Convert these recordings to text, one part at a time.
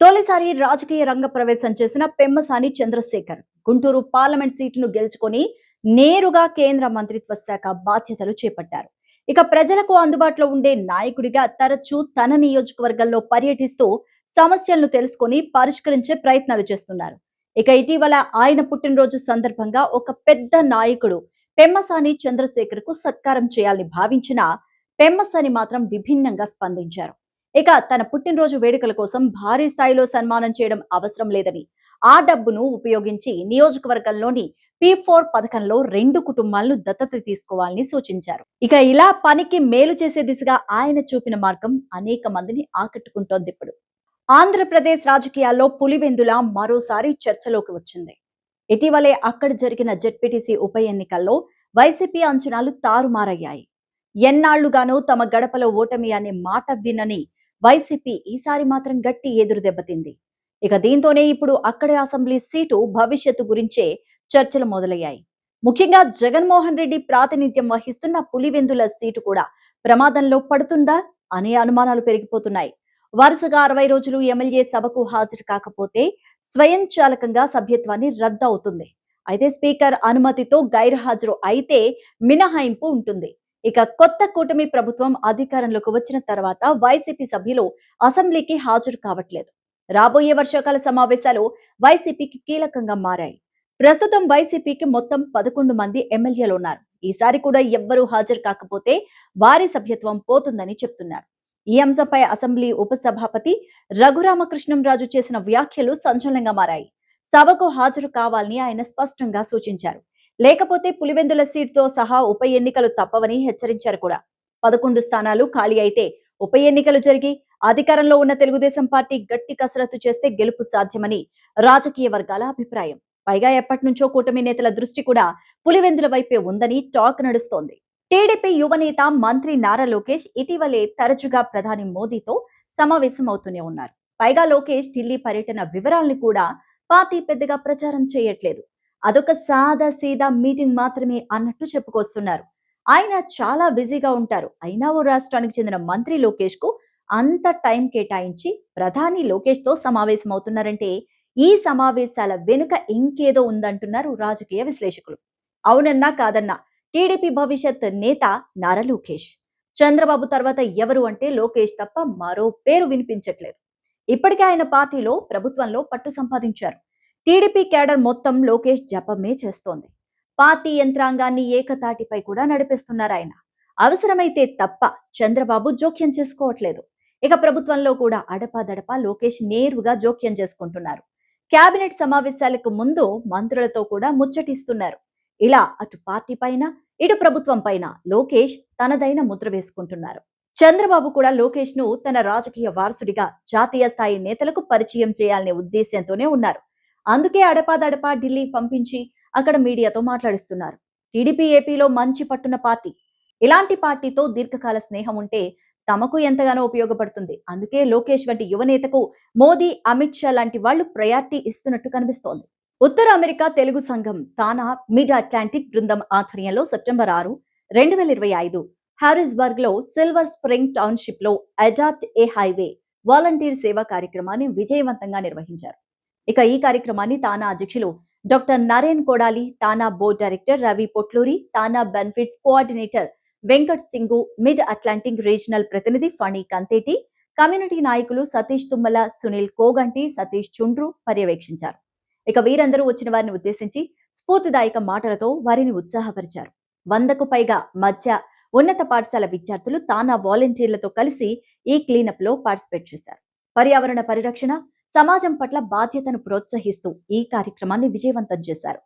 తొలిసారి రాజకీయ రంగ ప్రవేశం చేసిన పెమ్మసాని చంద్రశేఖర్ గుంటూరు పార్లమెంట్ సీటును గెలుచుకొని నేరుగా కేంద్ర మంత్రిత్వ శాఖ బాధ్యతలు చేపట్టారు. ఇక ప్రజలకు అందుబాటులో ఉండే నాయకుడిగా తరచూ తన నియోజకవర్గంలో పర్యటిస్తూ సమస్యలను తెలుసుకొని పరిష్కరించే ప్రయత్నాలు చేస్తున్నారు. ఇక ఇటీవల ఆయన పుట్టినరోజు సందర్భంగా ఒక పెద్ద నాయకుడు పెమ్మసాని చంద్రశేఖర్ కు సత్కారం చేయాలని భావించిన పెమ్మసాని మాత్రం విభిన్నంగా స్పందించారు. ఇక తన పుట్టినరోజు వేడుకల కోసం భారీ స్థాయిలో సన్మానం చేయడం అవసరం లేదని, ఆ డబ్బును ఉపయోగించి నియోజకవర్గంలోని P4 పథకంలో 2 కుటుంబాలను దత్తత తీసుకోవాలని సూచించారు. ఇక ఇలా పనికి మేలు చేసే దిశగా ఆయన చూపిన మార్గం అనేక మందిని ఆకట్టుకుంటోంది. ఇప్పుడు ఆంధ్రప్రదేశ్ రాజకీయాల్లో పులివెందుల మరోసారి చర్చలోకి వచ్చింది. ఇటీవలే అక్కడ జరిగిన జెడ్పీటీసీ ఉప ఎన్నికల్లో వైసీపీ అంచనాలు తారుమారయ్యాయి. ఎన్నాళ్లుగానో తమ గడపలో ఓటమి అనే మాట వినని వైసీపీ ఈసారి మాత్రం గట్టి ఎదురు దెబ్బతింది. ఇక దీంతోనే ఇప్పుడు అక్కడి అసెంబ్లీ సీటు భవిష్యత్తు గురించే చర్చలు మొదలయ్యాయి. ముఖ్యంగా జగన్మోహన్ రెడ్డి ప్రాతినిధ్యం వహిస్తున్న పులివెందుల సీటు కూడా ప్రమాదంలో పడుతుందా అనే అనుమానాలు పెరిగిపోతున్నాయి. వరుసగా 60 రోజులు ఎమ్మెల్యే సభకు హాజరు కాకపోతే స్వయంచాలకంగా సభ్యత్వాన్ని రద్దు అవుతుంది. అయితే స్పీకర్ అనుమతితో గైర్హాజరు అయితే మినహాయింపు ఉంటుంది. ఇక కొత్త కూటమి ప్రభుత్వం అధికారంలోకి వచ్చిన తర్వాత వైసీపీ సభ్యులు అసెంబ్లీకి హాజరు కావట్లేదు. రాబోయే వర్షాకాల సమావేశాలు వైసీపీకి కీలకంగా మారాయి. ప్రస్తుతం వైసీపీకి మొత్తం 11 మంది ఎమ్మెల్యేలు ఉన్నారు. ఈసారి కూడా ఎవ్వరూ హాజరు కాకపోతే వారి సభ్యత్వం పోతుందని చెప్తున్నారు. ఈ అంశంపై అసెంబ్లీ ఉపసభాపతి రఘురామకృష్ణంరాజు చేసిన వ్యాఖ్యలు సంచలనంగా మారాయి. సభకు హాజరు కావాలని ఆయన స్పష్టంగా సూచించారు. లేకపోతే పులివెందుల సీటుతో సహా ఉప ఎన్నికలు తప్పవని హెచ్చరించారు కూడా. 11 స్థానాలు ఖాళీ అయితే ఉప ఎన్నికలు జరిగి అధికారంలో ఉన్న తెలుగుదేశం పార్టీ గట్టి కసరత్తు చేస్తే గెలుపు సాధ్యమని రాజకీయ వర్గాల అభిప్రాయం. పైగా ఎప్పటినుంచో కూటమి నేతల దృష్టి కూడా పులివెందుల వైపే ఉందని టాక్ నడుస్తోంది. టీడీపీ యువనేత మంత్రి నారా లోకేష్ ఇటీవలే తరచుగా ప్రధాని మోదీతో సమావేశం అవుతూనే ఉన్నారు. పైగా లోకేష్ ఢిల్లీ పర్యటన వివరాలను కూడా పార్టీ పెద్దగా ప్రచారం చేయట్లేదు. అదొక సాదా సీదా మీటింగ్ మాత్రమే అన్నట్టు చెప్పుకొస్తున్నారు. ఆయన చాలా బిజీగా ఉంటారు. అయినా ఓ రాష్ట్రానికి చెందిన మంత్రి లోకేష్ కు అంత టైం కేటాయించి ప్రధాని లోకేష్ తో సమావేశం అవుతున్నారంటే ఈ సమావేశాల వెనుక ఇంకేదో ఉందంటున్నారు రాజకీయ విశ్లేషకులు. అవునన్నా కాదన్నా టీడీపీ భవిష్యత్ నేత నారా లోకేష్. చంద్రబాబు తర్వాత ఎవరు అంటే లోకేష్ తప్ప మరో పేరు వినిపించట్లేదు. ఇప్పటికే ఆయన పార్టీలో ప్రభుత్వంలో పట్టు సంపాదించారు. టీడీపీ కేడర్ మొత్తం లోకేష్ జపమే చేస్తోంది. పార్టీ యంత్రాంగాన్ని ఏకతాటిపై కూడా నడిపిస్తున్నారు ఆయన. అవసరమైతే తప్ప చంద్రబాబు జోక్యం చేసుకోవట్లేదు. ఇక ప్రభుత్వంలో కూడా అడపాదడపా లోకేష్ నేరుగా జోక్యం చేసుకుంటున్నారు. కేబినెట్ సమావేశాలకు ముందు మంత్రులతో కూడా ముచ్చటిస్తున్నారు. ఇలా అటు పార్టీ పైన ఇటు ప్రభుత్వం పైన లోకేష్ తనదైన ముద్ర వేసుకుంటున్నారు. చంద్రబాబు కూడా లోకేష్ ను తన రాజకీయ వారసుడిగా జాతీయ స్థాయి నేతలకు పరిచయం చేయాలనే ఉద్దేశంతోనే ఉన్నారు. అందుకే అడపాదడపా ఢిల్లీ పంపించి అక్కడ మీడియాతో మాట్లాడిస్తున్నారు. టీడీపీ ఏపీలో మంచి పట్టున్న పార్టీ. ఇలాంటి పార్టీతో దీర్ఘకాల స్నేహం ఉంటే తమకు ఎంతగానో ఉపయోగపడుతుంది. అందుకే లోకేష్ వంటి యువనేతకు మోదీ, అమిత్ షా లాంటి వాళ్ళు ప్రయారిటీ ఇస్తున్నట్టు కనిపిస్తోంది. ఉత్తర అమెరికా తెలుగు సంఘం తానా మిడ్ అట్లాంటిక్ బృందం ఆధ్వర్యంలో సెప్టెంబర్ 6, 2025 హారిస్బర్గ్ లో సిల్వర్ స్ప్రింగ్ టౌన్షిప్ లో అడాప్ట్ ఏ హైవే వాలంటీర్ సేవా కార్యక్రమాన్ని విజయవంతంగా నిర్వహించారు. ఇక ఈ కార్యక్రమాన్ని తానా అధ్యక్షులు doctor Naren Kodali, TANA board director Ravi Potluri, TANA benefits coordinator Venkat Singu, mid Atlantic regional ప్రతినిధి ఫణి కంతేటి, కమ్యూనిటీ నాయకులు సతీష్ తుమ్మల, సునీల్ కోగంటి, సతీష్ చుండ్రు పర్యవేక్షించారు. ఇక వీరందరూ వచ్చిన వారిని ఉద్దేశించి స్ఫూర్తిదాయక మాటలతో వారిని ఉత్సాహపరిచారు. 100కు పైగా మధ్య ఉన్నత పాఠశాల విద్యార్థులు తానా వాలంటీర్లతో కలిసి ఈ క్లీనప్ లో పార్టిసిపేట్ చేశారు. పర్యావరణ పరిరక్షణ, సమాజం పట్ల బాధ్యతను ప్రోత్సహిస్తూ ఈ కార్యక్రమాన్ని విజయవంతం చేశారు.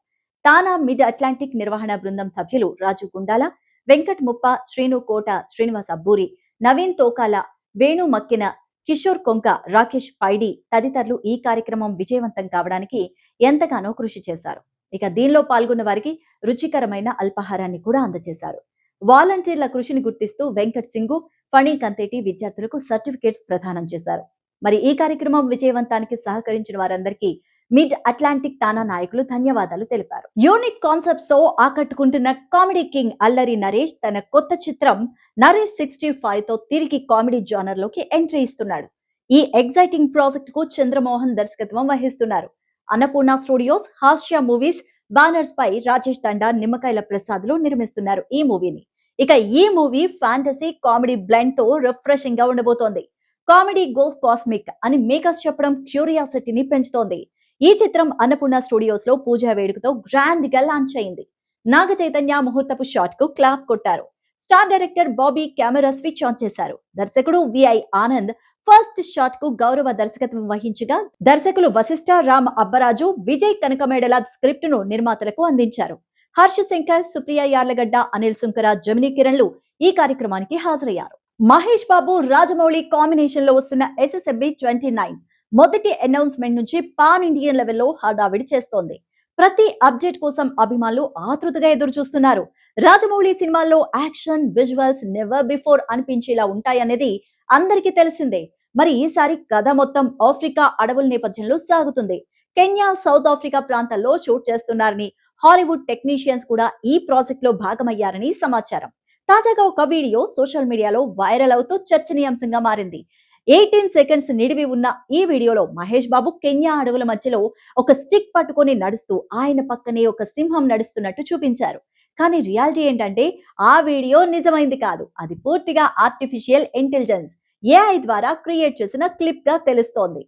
తానా మిడ్ అట్లాంటిక్ నిర్వహణ బృందం సభ్యులు రాజు గుండాల, వెంకట్ ముప్ప, శ్రీను కోట, శ్రీనివాస్ అబ్బూరి, నవీన్ తోకాల, వేణు మక్కిన, కిషోర్ కొంక, రాకేష్ పైడి తదితరులు ఈ కార్యక్రమం విజయవంతం కావడానికి ఎంతగానో కృషి చేశారు. ఇక దీనిలో పాల్గొన్న వారికి రుచికరమైన అల్పాహారాన్ని కూడా అందజేశారు. వాలంటీర్ల కృషిని గుర్తిస్తూ వెంకట్ సింగు, ఫణి కంతేటి విద్యార్థులకు సర్టిఫికేట్స్ ప్రదానం చేశారు. మరి ఈ కార్యక్రమం విజయవంతానికి సహకరించిన వారందరికీ మిడ్ అట్లాంటిక్ తానా నాయకులు ధన్యవాదాలు తెలిపారు. యూనిక్ కాన్సెప్ట్స్ తో ఆకట్టుకుంటున్న కామెడీ కింగ్ అల్లరి నరేష్ తన కొత్త చిత్రం నరేష్ 65 తో తిరిగి కామెడీ జానర్ లోకి ఎంట్రీ ఇస్తున్నాడు. ఈ ఎగ్జైటింగ్ ప్రాజెక్ట్ కు చంద్రమోహన్ దర్శకత్వం వహిస్తున్నారు. అన్నపూర్ణ స్టూడియోస్, హాస్య మూవీస్ బ్యానర్స్ పై రాజేష్ తండా, నిమ్మకాయల ప్రసాద్ లు నిర్మిస్తున్నారు ఈ మూవీని. ఇక ఈ మూవీ ఫ్యాంటసీ కామెడీ బ్లెండ్ తో రిఫ్రెషింగ్ గా ఉండబోతోంది. కామెడీ గోస్ కాస్మిక్ అని మేకర్స్ చెప్పడం క్యూరియాసిటీని పెంచుతోంది. ఈ చిత్రం అన్నపూర్ణ స్టూడియోస్ లో పూజా వేడుకతో గ్రాండ్ గా లాంచ్ అయింది. నాగ చైతన్య ముహూర్తపు షాట్ కు క్లాప్ కొట్టారు. Star director Bobby camera switch on చేశారు. దర్శకుడు విఐ ఆనంద్ ఫస్ట్ షాట్ కు గౌరవ దర్శకత్వం వహించగా, దర్శకులు వశిష్ఠ రామ్ అబ్బరాజు, విజయ్ కనకమేడల స్క్రిప్ట్ ను నిర్మాతలకు అందించారు. హర్ష శంకర్, సుప్రియ యార్లగడ్డ, అనిల్ సుంకర, జమినీ కిరణ్లు ఈ కార్యక్రమానికి హాజరయ్యారు. మహేష్ బాబు, రాజమౌళి కాంబినేషన్ లో వస్తున్న SSMB 29 మొదటి అనౌన్స్మెంట్ నుంచి పాన్ ఇండియన్ లెవెల్లో హడావిడి చేస్తోంది. ప్రతి అప్డేట్ కోసం అభిమానులు ఆతృతగా ఎదురు చూస్తున్నారు. రాజమౌళి సినిమాల్లో యాక్షన్ విజువల్స్ నెవర్ బిఫోర్ అనిపించేలా ఉంటాయనేది అందరికీ తెలిసిందే. మరి ఈసారి కథ మొత్తం ఆఫ్రికా అడవుల నేపథ్యంలో సాగుతుంది. కెన్యా, సౌత్ ఆఫ్రికా ప్రాంతాల్లో షూట్ చేస్తున్నారని, హాలీవుడ్ టెక్నీషియన్స్ కూడా ఈ ప్రాజెక్ట్ లో భాగమయ్యారని సమాచారం. తాజాగా ఒక వీడియో సోషల్ మీడియాలో వైరల్ అవుతూ చర్చనీయాంశంగా మారింది. 18 సెకండ్స్ నిడివి ఉన్న ఈ వీడియోలో మహేష్ బాబు కెన్యా అడవుల మధ్యలో ఒక స్టిక్ పట్టుకొని నడుస్తూ ఆయన పక్కనే ఒక సింహం నడుస్తున్నట్టు చూపించారు. కానీ రియాలిటీ ఏంటంటే ఆ వీడియో నిజమైంది కాదు. అది పూర్తిగా ఆర్టిఫిషియల్ ఇంటెలిజెన్స్ AI ద్వారా క్రియేట్ చేసిన క్లిప్ గా తెలుస్తోంది.